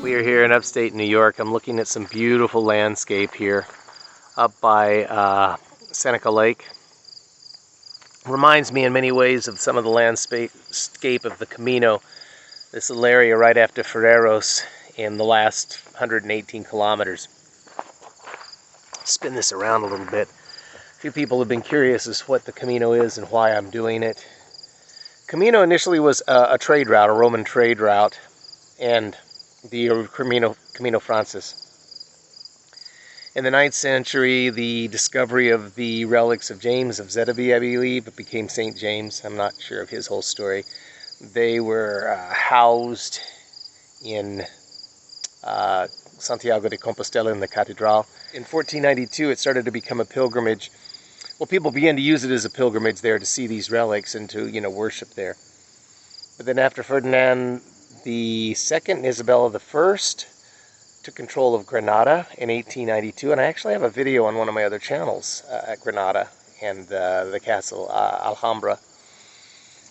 We are here in upstate New York. I'm looking at some beautiful landscape here up by Seneca Lake. Reminds me in many ways of some of the landscape of the Camino, this little area right after Ferreros in the last 118 kilometers. Spin this around a little bit. A few people have been curious as to what the Camino is and why I'm doing it. Camino initially was a trade route, a Roman trade route, and the Camino Francis. In the 9th century, the discovery of the relics of James of Zetabe, I believe, it became St. James. I'm not sure of his whole story. They were housed in Santiago de Compostela in the Cathedral. In 1492, it started to become a pilgrimage. Well, people began to use it as a pilgrimage there to see these relics and to, worship there. But then after Ferdinand II and Isabella I took control of Granada in 1892, and I actually have a video on one of my other channels at Granada and the castle Alhambra.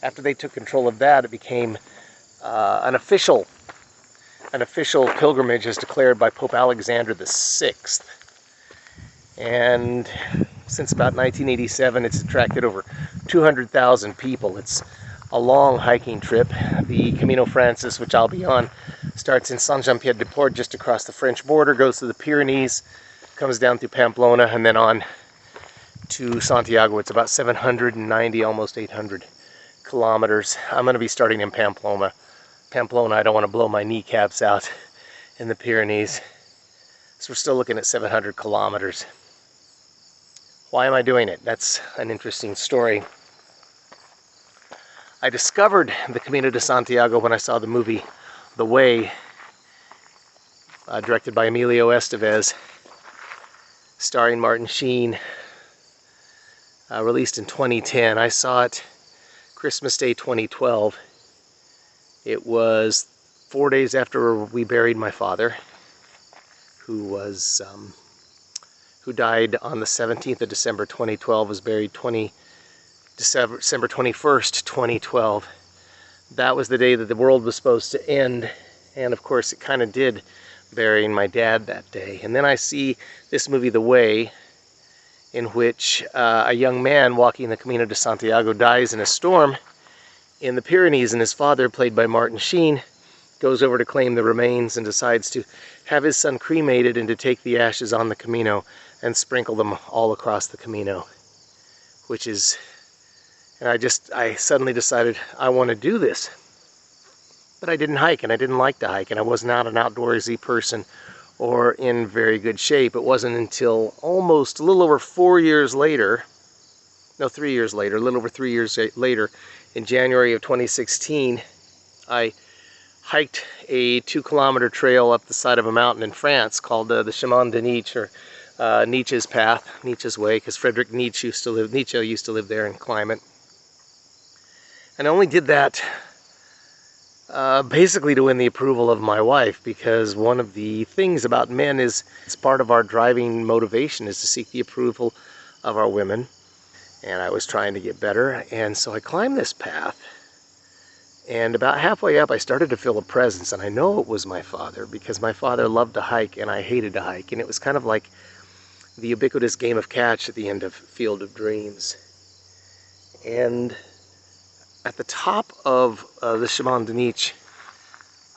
After they took control of that, it became an official pilgrimage as declared by Pope Alexander VI. And since about 1987, it's attracted over 200,000 people. It's a long hiking trip. The Camino Francis, which I'll be on, starts in Saint-Jean-Pied-de-Port, just across the French border, goes to the Pyrenees, comes down through Pamplona, and then on to Santiago. It's about 790, almost 800 kilometers. I'm going to be starting in Pamplona. I don't want to blow my kneecaps out in the Pyrenees. So we're still looking at 700 kilometers. Why am I doing it? That's an interesting story. I discovered the Camino de Santiago when I saw the movie The Way, directed by Emilio Estevez, starring Martin Sheen, released in 2010. I saw it Christmas Day 2012. It was 4 days after we buried my father, who died on the 17th of December 2012, was buried December 21st, 2012. That was the day that the world was supposed to end, and of course it kind of did, burying my dad that day. And then I see this movie The Way, in which a young man walking the Camino de Santiago dies in a storm in the Pyrenees, and his father, played by Martin Sheen, goes over to claim the remains and decides to have his son cremated and to take the ashes on the Camino and sprinkle them all across the Camino, which is, and I suddenly decided I want to do this. But I didn't hike, and I didn't like to hike, and I was not an outdoorsy person or in very good shape. It wasn't until almost a little over 4 years later, no, 3 years later, a little over 3 years later, in January of 2016, I hiked a 2-kilometer trail up the side of a mountain in France called the Chemin de Nietzsche, or Nietzsche's Path, Nietzsche's Way, because Friedrich Nietzsche used to live there and climb it. And I only did that basically to win the approval of my wife, because one of the things about men is, it's part of our driving motivation is to seek the approval of our women. And I was trying to get better, and so I climbed this path. And about halfway up, I started to feel a presence, and I know it was my father, because my father loved to hike, and I hated to hike. And it was kind of like the ubiquitous game of catch at the end of Field of Dreams. And at the top of the Chemin de Nietzsche,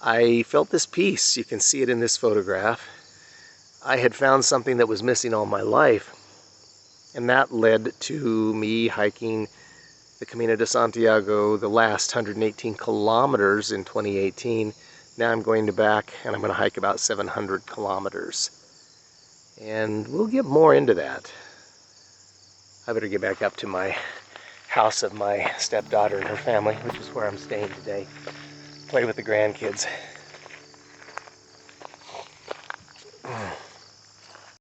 I felt this peace. You can see it in this photograph. I had found something that was missing all my life, and that led to me hiking the Camino de Santiago, the last 118 kilometers in 2018. Now I'm going back, and I'm going to hike about 700 kilometers. And we'll get more into that. I better get back up to my house of my stepdaughter and her family, which is where I'm staying today. Play with the grandkids.